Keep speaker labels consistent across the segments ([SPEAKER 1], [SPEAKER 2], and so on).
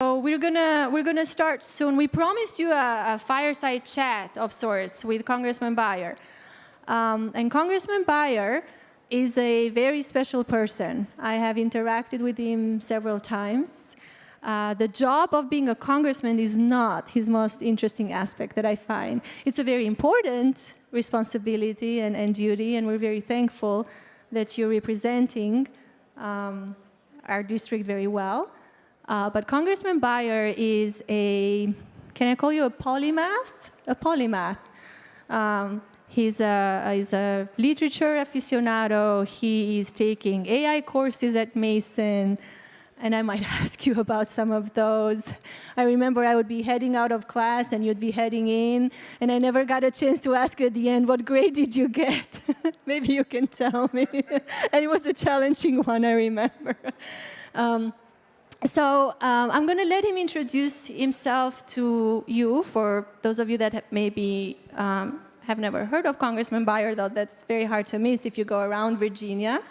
[SPEAKER 1] So we're gonna start soon. We promised you a fireside chat of sorts with Congressman Beyer, and Congressman Beyer is a very special person. I have interacted with him several times. The job of being a congressman is not his most interesting aspect that I find. It's a very important responsibility and duty, and we're very thankful that you're representing our district very well. But Congressman Beyer is can I call you a polymath? A polymath. He's a literature aficionado. He is taking AI courses at Mason, and I might ask you about some of those. I remember I would be heading out of class, and you'd be heading in, and I never got a chance to ask you at the end, what grade did you get? Maybe you can tell me. And it was a challenging one, I remember. So I'm going to let him introduce himself to you, for those of you that maybe have never heard of Congressman Beyer, though that's very hard to miss if you go around Virginia.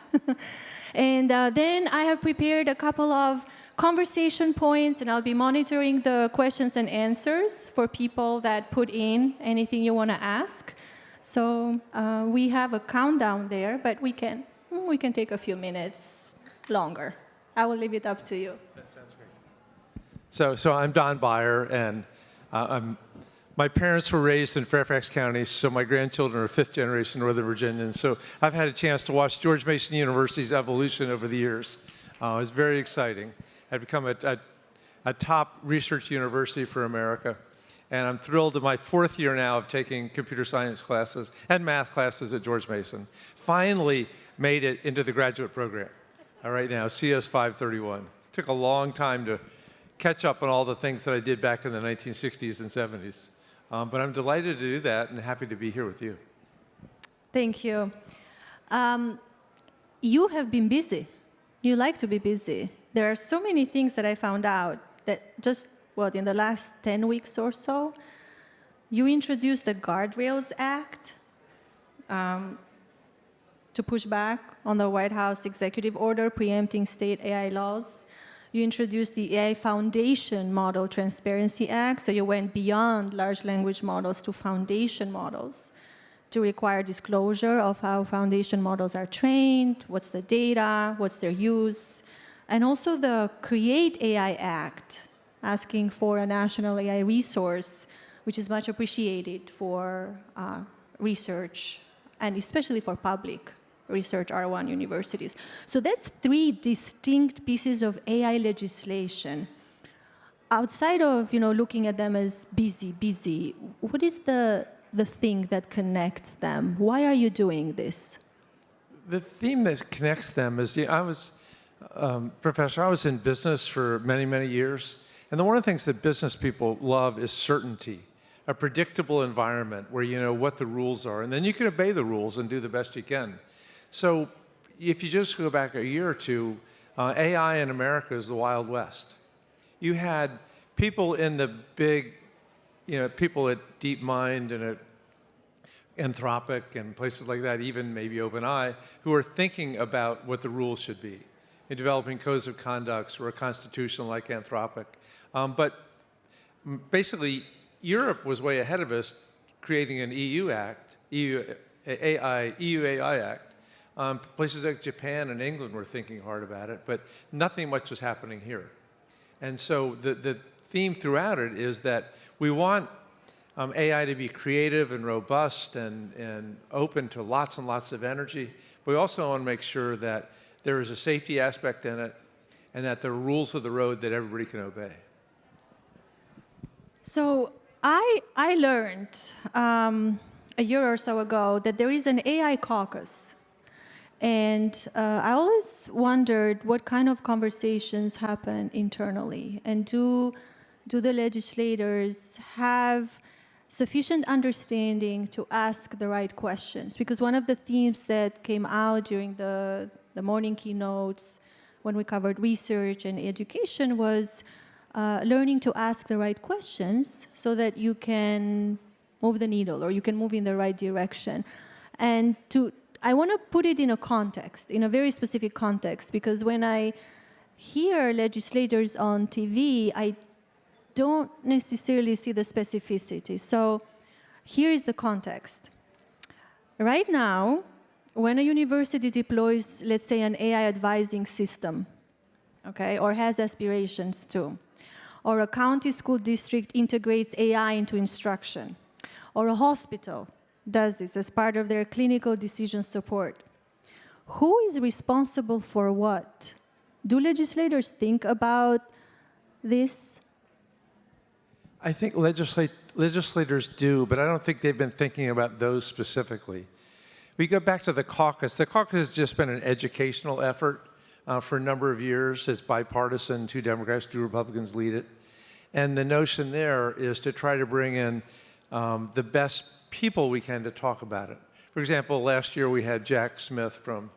[SPEAKER 1] And then I have prepared a couple of conversation points, and I'll be monitoring the questions and answers for people that put in anything you want to ask. So we have a countdown there, but we can take a few minutes longer. I will leave it up to you.
[SPEAKER 2] That sounds great. So I'm Don Beyer, and my parents were raised in Fairfax County, so my grandchildren are fifth-generation Northern Virginians. So I've had a chance to watch George Mason University's evolution over the years. It was very exciting. I've become a top research university for America, and I'm thrilled in my fourth year now of taking computer science classes and math classes at George Mason. Finally made it into the graduate program. Right now, CS 531. Took a long time to catch up on all the things that I did back in the 1960s and 70s. But I'm delighted to do that and happy to be here with you.
[SPEAKER 1] Thank you. You have been busy. You like to be busy. There are so many things that I found out that just, in the last 10 weeks or so, you introduced the Guardrails Act, to push back on the White House executive order preempting state AI laws. You introduced the AI Foundation Model Transparency Act, so you went beyond large language models to foundation models to require disclosure of how foundation models are trained, what's the data, what's their use, and also the Create AI Act, asking for a national AI resource, which is much appreciated for research, and especially for public research R1 universities. So that's three distinct pieces of AI legislation. Outside of looking at them as busy, what is the thing that connects them? Why are you doing this?
[SPEAKER 2] The theme that connects them is, Professor, I was in business for many, many years, and one of the things that business people love is certainty, a predictable environment where you know what the rules are, and then you can obey the rules and do the best you can. So if you just go back a year or two, AI in America is the Wild West. You had people in the big, people at DeepMind and at Anthropic and places like that, even maybe OpenAI, who are thinking about what the rules should be in developing codes of conduct or a constitution like Anthropic. But basically, Europe was way ahead of us, creating an EU AI Act. Places like Japan and England were thinking hard about it, but nothing much was happening here. And so the theme throughout it is that we want AI to be creative and robust and open to lots and lots of energy, but we also want to make sure that there is a safety aspect in it and that there are rules of the road that everybody can obey.
[SPEAKER 1] So I learned a year or so ago that there is an AI caucus. And I always wondered what kind of conversations happen internally, and do the legislators have sufficient understanding to ask the right questions? Because one of the themes that came out during the morning keynotes when we covered research and education was learning to ask the right questions so that you can move the needle or you can move in the right direction. And I want to put it in a context, in a very specific context, because when I hear legislators on TV, I don't necessarily see the specificity. So here is the context. Right now, when a university deploys, let's say, an AI advising system, okay, or has aspirations to, or a county school district integrates AI into instruction, or a hospital does this as part of their clinical decision support, who is responsible for what? Do legislators think about this?
[SPEAKER 2] I think legislators do, but I don't think they've been thinking about those specifically. We go back to the caucus. The caucus has just been an educational effort for a number of years. It's bipartisan. 2 Democrats, 2 Republicans lead it. And the notion there is to try to bring in the best people we can to talk about it. For example, last year we had Jack Smith from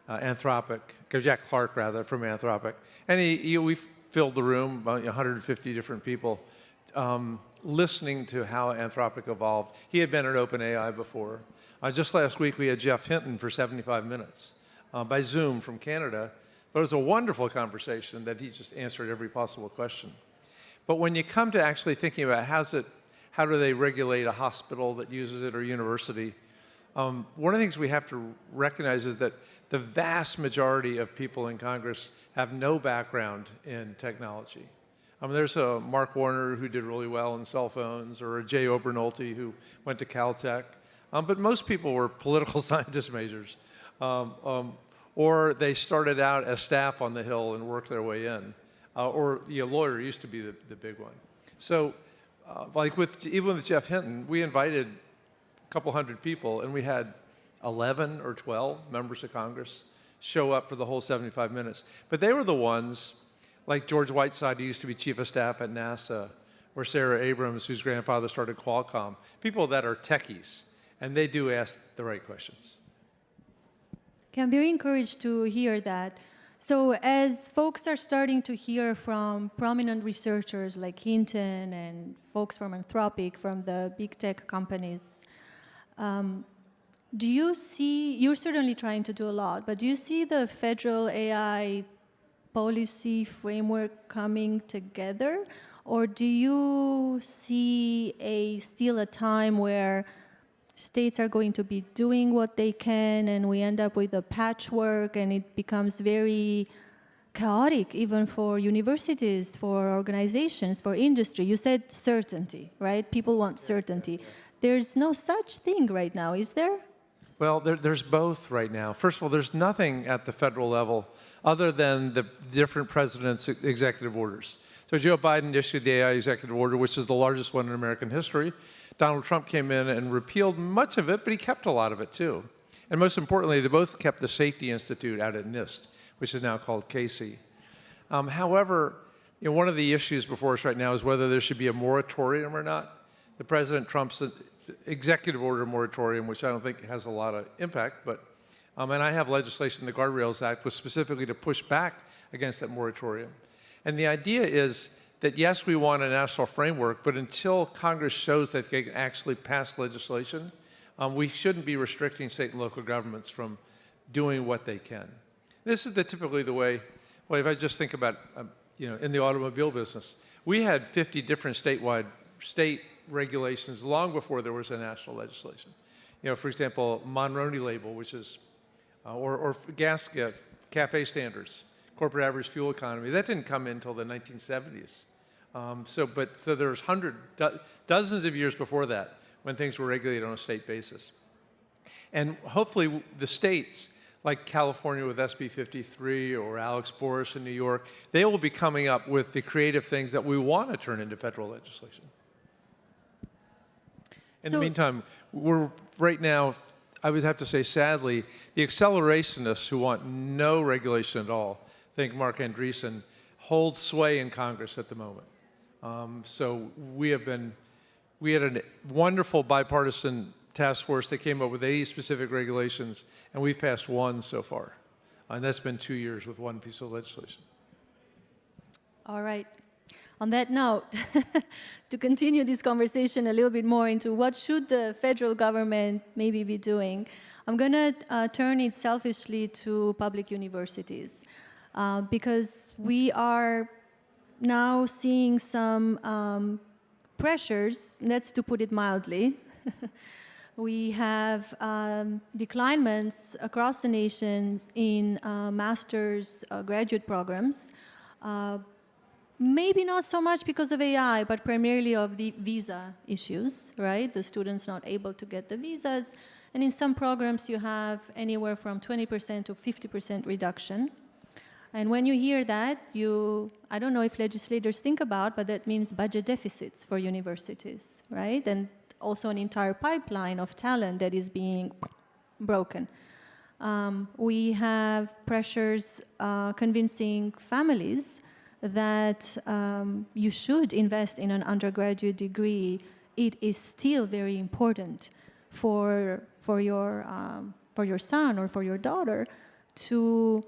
[SPEAKER 2] Jack Clark rather, from Anthropic. And we filled the room, about 150 different people, listening to how Anthropic evolved. He had been at OpenAI before. Just last week we had Jeff Hinton for 75 minutes by Zoom from Canada. But it was a wonderful conversation that he just answered every possible question. But when you come to actually thinking about how do they regulate a hospital that uses it or university, one of the things we have to recognize is that the vast majority of people in Congress have no background in technology. There's a Mark Warner who did really well in cell phones, or a Jay Obernolte who went to Caltech. But most people were political scientist majors. Or they started out as staff on the Hill and worked their way in. Or a lawyer used to be the big one. So even with Jeff Hinton, we invited a couple hundred people, and we had 11 or 12 members of Congress show up for the whole 75 minutes. But they were the ones, like George Whiteside, who used to be chief of staff at NASA, or Sarah Abrams, whose grandfather started Qualcomm, people that are techies, and they do ask the right questions.
[SPEAKER 1] Okay, I'm very encouraged to hear that. So as folks are starting to hear from prominent researchers like Hinton and folks from Anthropic, from the big tech companies, do you see, you're certainly trying to do a lot, but do you see the federal AI policy framework coming together? Or do you see still a time where states are going to be doing what they can and we end up with a patchwork and it becomes very chaotic even for universities, for organizations, for industry? You said certainty, right? People want certainty. There's no such thing right now, is there?
[SPEAKER 2] Well, there's both right now. First of all, there's nothing at the federal level other than the different presidents' executive orders. So Joe Biden issued the AI executive order, which is the largest one in American history. Donald Trump came in and repealed much of it, but he kept a lot of it too. And most importantly, they both kept the Safety Institute out at NIST, which is now called Casey. However, one of the issues before us right now is whether there should be a moratorium or not. The President Trump's executive order moratorium, which I don't think has a lot of impact, but and I have legislation, the Guardrails Act, was specifically to push back against that moratorium. And the idea is that, yes, we want a national framework, but until Congress shows that they can actually pass legislation, we shouldn't be restricting state and local governments from doing what they can. This is typically the way, well, if I just think about, in the automobile business, we had 50 different state regulations long before there was a national legislation. For example, Monroney label, which is, or gas cafe standards, corporate average fuel economy, that didn't come in until the 1970s. So there's dozens of years before that when things were regulated on a state basis. And hopefully the states, like California with SB 53 or Alex Boris in New York, they will be coming up with the creative things that we want to turn into federal legislation. In the meantime, right now, I would have to say, sadly, the accelerationists who want no regulation at all, think Mark Andreessen, hold sway in Congress at the moment. So we had a wonderful bipartisan task force that came up with 80 specific regulations, and we've passed one so far. And that's been 2 years with one piece of legislation.
[SPEAKER 1] All right. On that note, to continue this conversation a little bit more into what should the federal government maybe be doing, I'm going to turn it selfishly to public universities. because we are now seeing some pressures, that's to put it mildly. We have declinements across the nation in master's graduate programs. Maybe not so much because of AI, but primarily of the visa issues, right? The students not able to get the visas. And in some programs, you have anywhere from 20% to 50% reduction. And when you hear that, I don't know if legislators think about, but that means budget deficits for universities, right? And also an entire pipeline of talent that is being broken. We have pressures convincing families that you should invest in an undergraduate degree. It is still very important for your son or for your daughter to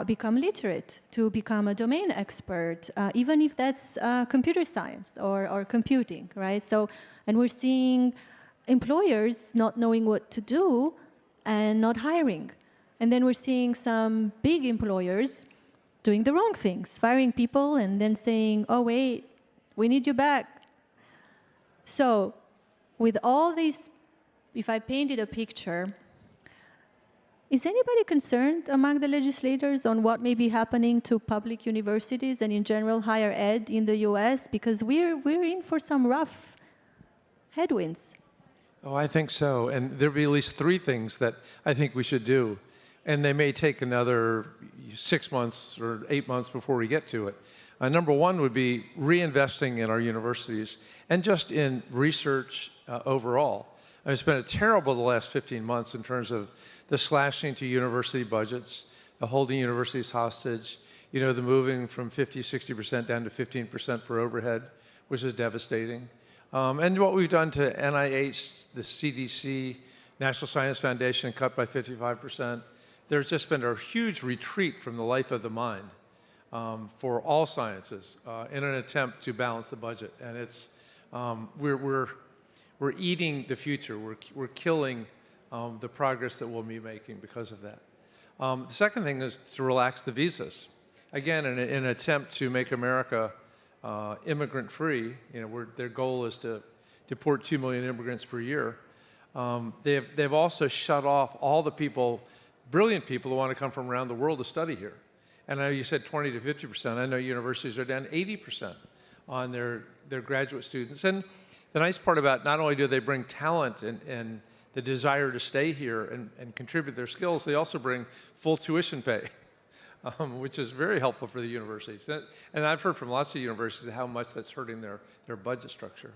[SPEAKER 1] become literate, to become a domain expert, even if that's computer science or computing, right? So, and we're seeing employers not knowing what to do and not hiring. And then we're seeing some big employers doing the wrong things, firing people and then saying, oh, wait, we need you back. So with all these, if I painted a picture, is anybody concerned among the legislators on what may be happening to public universities and in general higher ed in the US? Because we're in for some rough headwinds.
[SPEAKER 2] Oh, I think so. And there'll be at least 3 things that I think we should do. And they may take another 6 months or 8 months before we get to it. Number 1 would be reinvesting in our universities and just in research overall. It's been terrible the last 15 months in terms of the slashing to university budgets, the holding universities hostage, the moving from 50, 60% down to 15% for overhead, which is devastating. And what we've done to NIH, the CDC, National Science Foundation cut by 55%. There's just been a huge retreat from the life of the mind for all sciences in an attempt to balance the budget. And it's, we're eating the future. We're killing the progress that we'll be making because of that. The second thing is to relax the visas. Again, in an attempt to make America immigrant-free, their goal is to deport 2 million immigrants per year. They've also shut off all the people, brilliant people who want to come from around the world to study here. And I know you said 20 to 50%. I know universities are down 80% on their graduate students. And the nice part about not only do they bring talent and the desire to stay here and contribute their skills, they also bring full tuition pay, which is very helpful for the universities. And I've heard from lots of universities how much that's hurting their budget structure.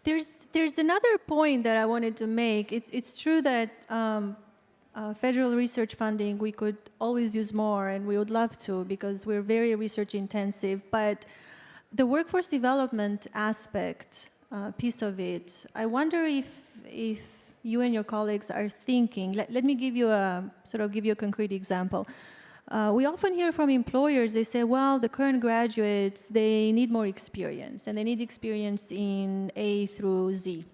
[SPEAKER 1] There's another point that I wanted to make. It's true that federal research funding, we could always use more, and we would love to because we're very research intensive. But the workforce development aspect, piece of it, I wonder if you and your colleagues are thinking. Let me give you a concrete example. We often hear from employers, they say, well, the current graduates, they need more experience, and they need experience in A through Z.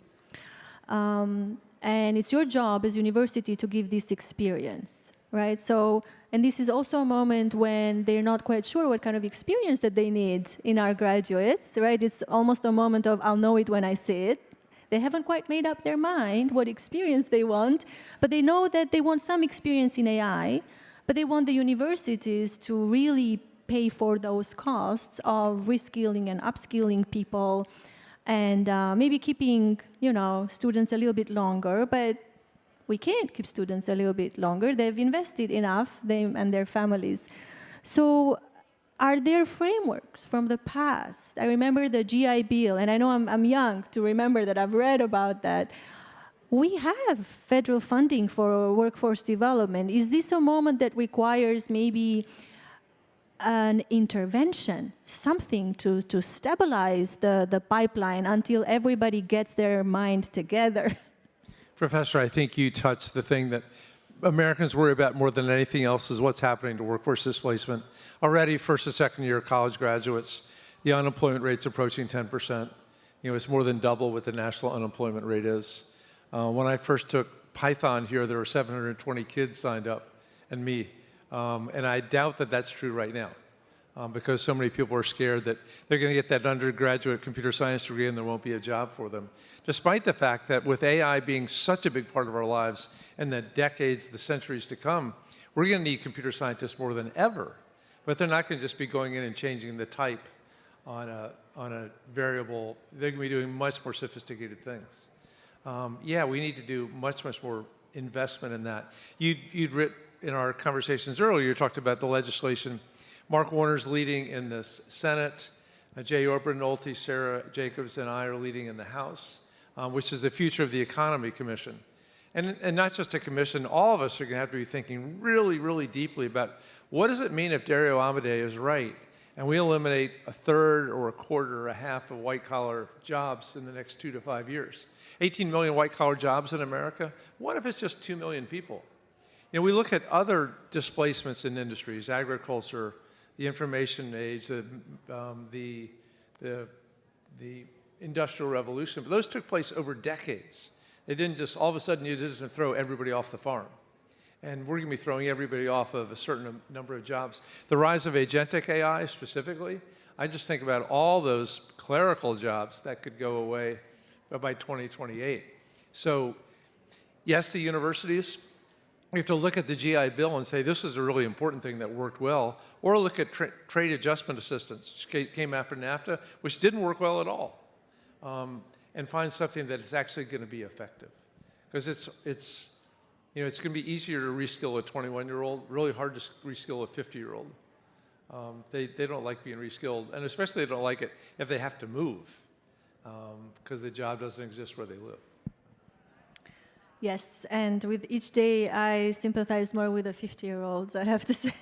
[SPEAKER 1] And it's your job as university to give this experience, right? So, and this is also a moment when they're not quite sure what kind of experience that they need in our graduates, right? It's almost a moment of, I'll know it when I see it. They haven't quite made up their mind what experience they want, but they know that they want some experience in AI, but they want the universities to really pay for those costs of reskilling and upskilling people and maybe keeping, students a little bit longer, but we can't keep students a little bit longer. They've invested enough, they and their families. So are there frameworks from the past? I remember the GI Bill, and I know I'm young to remember that. I've read about that. We have federal funding for workforce development. Is this a moment that requires maybe an intervention, something to stabilize the pipeline until everybody gets their mind together?
[SPEAKER 2] Professor, I think you touched the thing that Americans worry about more than anything else is what's happening to workforce displacement. Already, first and second year college graduates, the unemployment rate's approaching 10%. It's more than double what the national unemployment rate is. When I first took Python here, there were 720 kids signed up, and me. And I doubt that that's true right now. Because so many people are scared that they're going to get that undergraduate computer science degree and there won't be a job for them. Despite the fact that with AI being such a big part of our lives in the decades, the centuries to come, we're going to need computer scientists more than ever. But they're not going to just be going in and changing the type on a variable. They're going to be doing much more sophisticated things. Yeah, we need to do much, much more investment in that. You'd written in our conversations earlier, you talked about the legislation. Mark Warner's leading in the Senate. Jay Obernolte, Sarah Jacobs, and I are leading in the House, which is the Future of the Economy Commission. And not just a commission, all of us are going to have to be thinking really, really deeply about what does it mean if Dario Amodei is right and we eliminate a third or a quarter or a half of white-collar jobs in the next 2 to 5 years. 18 million white-collar jobs in America. What if it's just 2 million people? You know, we look at other displacements in industries, agriculture, the information age, the Industrial Revolution, but those took place over decades. They didn't just, all of a sudden, you just throw everybody off the farm. And we're going to be throwing everybody off of a certain number of jobs. The rise of agentic AI specifically, I just think about all those clerical jobs that could go away by 2028. So, yes, the universities, we have to look at the GI Bill and say this is a really important thing that worked well, or look at trade adjustment assistance, which came after NAFTA, which didn't work well at all, and find something that is actually going to be effective. Because it's going to be easier to reskill a 21-year-old, really hard to reskill a 50-year-old. They don't like being reskilled, and especially they don't like it if they have to move, because the job doesn't exist where they live.
[SPEAKER 1] Yes, and with each day, I sympathize more with the 50-year-olds, I have to say.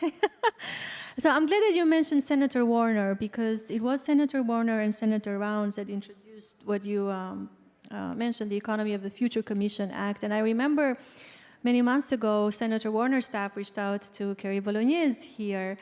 [SPEAKER 1] So I'm glad that you mentioned Senator Warner, because it was Senator Warner and Senator Rounds that introduced what you mentioned, the Economy of the Future Commission Act. And I remember many months ago, Senator Warner's staff reached out to Kerry Bolognese here,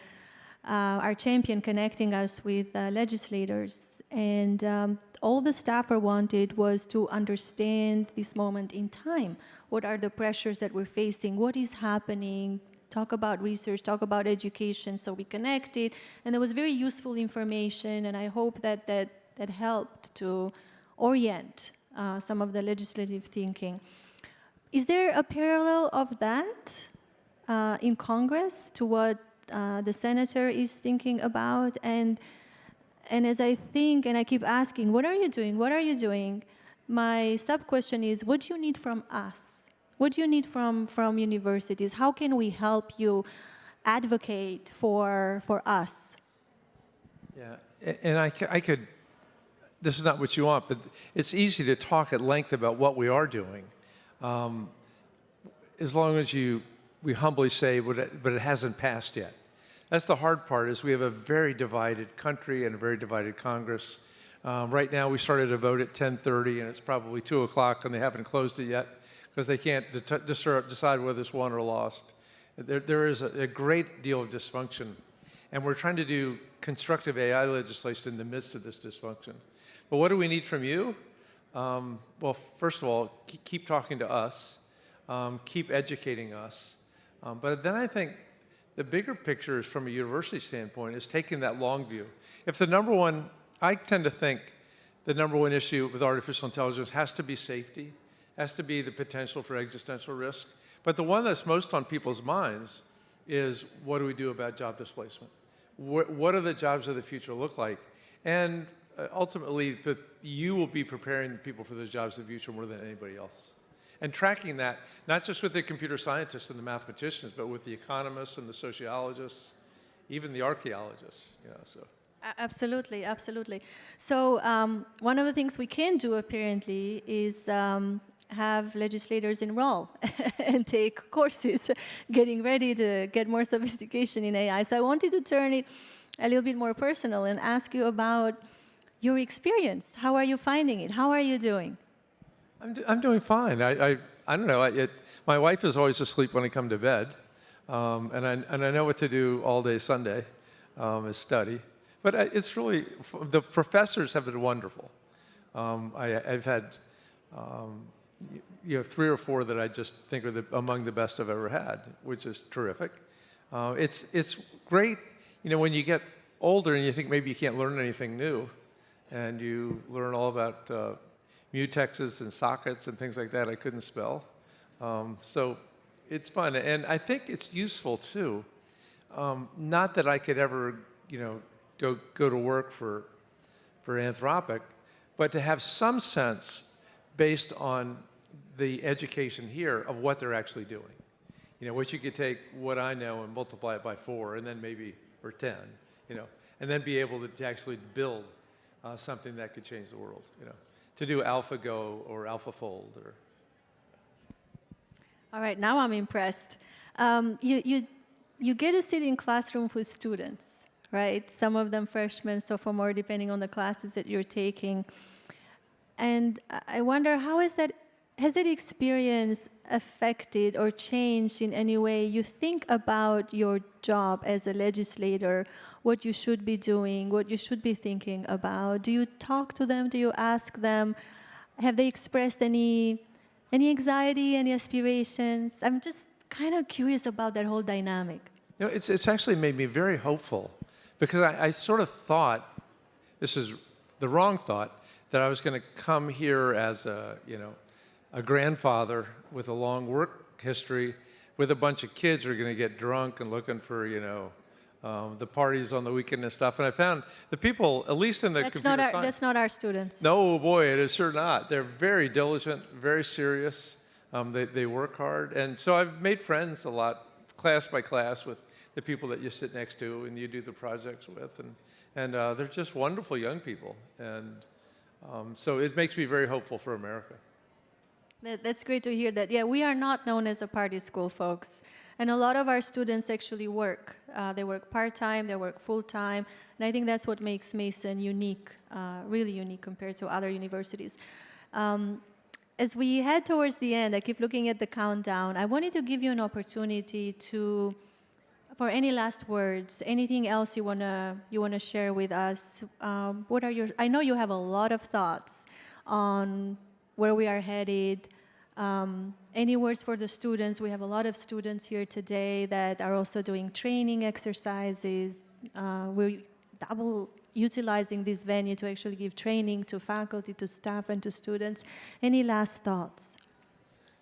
[SPEAKER 1] our champion, connecting us with legislators. And all the staffer wanted was to understand this moment in time. What are the pressures that we're facing? What is happening? Talk about research, talk about education. So we connected, and there was very useful information, and I hope that that helped to orient some of the legislative thinking. Is there a parallel of that in Congress to what the senator is thinking about? And as I think, and I keep asking, what are you doing? What are you doing? My sub-question is, what do you need from us? What do you need from universities? How can we help you advocate for us?
[SPEAKER 2] Yeah, and I could, this is not what you want, but it's easy to talk at length about what we are doing, as long as we humbly say, but it hasn't passed yet. That's the hard part, is we have a very divided country and a very divided Congress. Right now, we started a vote at 10:30, and it's probably 2 o'clock, and they haven't closed it yet, because they can't decide whether it's won or lost. There is a great deal of dysfunction, and we're trying to do constructive AI legislation in the midst of this dysfunction. But what do we need from you? Well, first of all, keep talking to us, keep educating us. But then I think the bigger picture is, from a university standpoint, is taking that long view. If the number one, I tend to think the number one issue with artificial intelligence has to be safety, has to be the potential for existential risk. But the one that's most on people's minds is, what do we do about job displacement? What do the jobs of the future look like? And ultimately, you will be preparing people for those jobs of the future more than anybody else. And tracking that, not just with the computer scientists and the mathematicians, but with the economists and the sociologists, even the archaeologists. So.
[SPEAKER 1] Absolutely, absolutely. So one of the things we can do, apparently, is have legislators enroll and take courses, getting ready to get more sophistication in AI. So I wanted to turn it a little bit more personal and ask you about your experience. How are you finding it? How are you doing?
[SPEAKER 2] I'm doing fine. I don't know. My wife is always asleep when I come to bed, and I know what to do all day Sunday, is study. But it's really, the professors have been wonderful. I've had, 3 or 4 that I just think are among the best I've ever had, which is terrific. It's great, when you get older and you think maybe you can't learn anything new, and you learn all about mutexes and sockets and things like that I couldn't spell. So it's fun, and I think it's useful too. Not that I could ever, go to work for Anthropic, but to have some sense based on the education here of what they're actually doing. Which you could take what I know and multiply it by 4, and then maybe, or 10, and then be able to actually build something that could change the world, to do AlphaGo or AlphaFold.
[SPEAKER 1] All right, now I'm impressed. You get to sit in classrooms with students, right? Some of them freshmen, sophomore, depending on the classes that you're taking. And I wonder, has that experience affected or changed in any way you think about your job as a legislator, what you should be doing, what you should be thinking about? Do you talk to them? Do you ask them? Have they expressed any anxiety, any aspirations? I'm just kind of curious about that whole dynamic.
[SPEAKER 2] It's actually made me very hopeful, because I sort of thought, this is the wrong thought, that I was going to come here as a grandfather with a long work history, with a bunch of kids who are going to get drunk and looking for, the parties on the weekend and stuff. And I found the people, at least in the computer science...
[SPEAKER 1] That's not our students.
[SPEAKER 2] No, boy, it is sure not. They're very diligent, very serious. They work hard. And so I've made friends a lot, class by class, with the people that you sit next to and you do the projects with. And they're just wonderful young people. And so it makes me very hopeful for America.
[SPEAKER 1] That's great to hear that. Yeah, we are not known as a party school, folks. And a lot of our students actually work. They work part-time, they work full-time. And I think that's what makes Mason unique, really unique compared to other universities. As we head towards the end, I keep looking at the countdown. I wanted to give you an opportunity for any last words, anything else you wanna share with us. I know you have a lot of thoughts on where we are headed. Any words for the students? We have a lot of students here today that are also doing training exercises. We're double utilizing this venue to actually give training to faculty, to staff, and to students. Any last thoughts?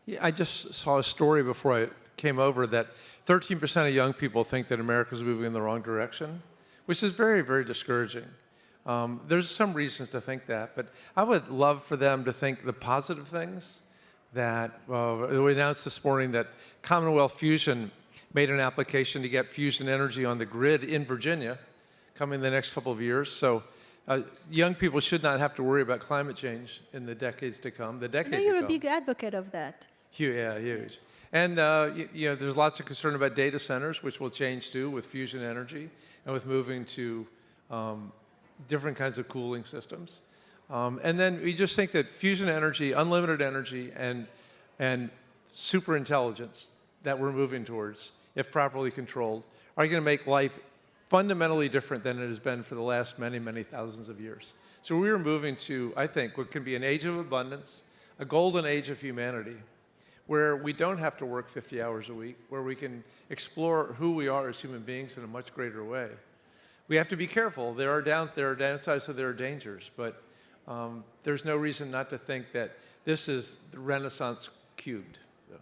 [SPEAKER 2] Yeah, I just saw a story before I came over that 13% of young people think that America is moving in the wrong direction, which is very, very discouraging. There's some reasons to think that, but I would love for them to think the positive things. That we announced this morning that Commonwealth Fusion made an application to get fusion energy on the grid in Virginia coming in the next couple of years. So young people should not have to worry about climate change in the decades to come.
[SPEAKER 1] I know you're a big advocate of that.
[SPEAKER 2] Yeah, huge. And there's lots of concern about data centers, which will change too with fusion energy and with moving to different kinds of cooling systems. And then we just think that fusion energy, unlimited energy, and super intelligence that we're moving towards, if properly controlled, are going to make life fundamentally different than it has been for the last many, many thousands of years. So we are moving to, I think, what can be an age of abundance, a golden age of humanity, where we don't have to work 50 hours a week, where we can explore who we are as human beings in a much greater way. We have to be careful. There are downsides, so there are dangers, but there's no reason not to think that this is the Renaissance cubed. So.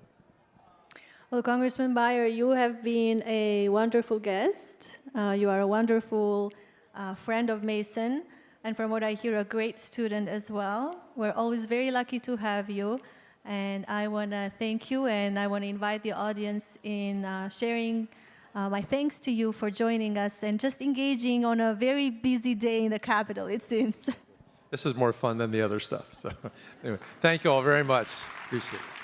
[SPEAKER 1] Well, Congressman Beyer, you have been a wonderful guest. You are a wonderful friend of Mason, and from what I hear, a great student as well. We're always very lucky to have you, and I want to thank you, and I want to invite the audience in sharing my thanks to you for joining us and just engaging on a very busy day in the Capitol, it seems.
[SPEAKER 2] This is more fun than the other stuff. So anyway, thank you all very much. Appreciate it.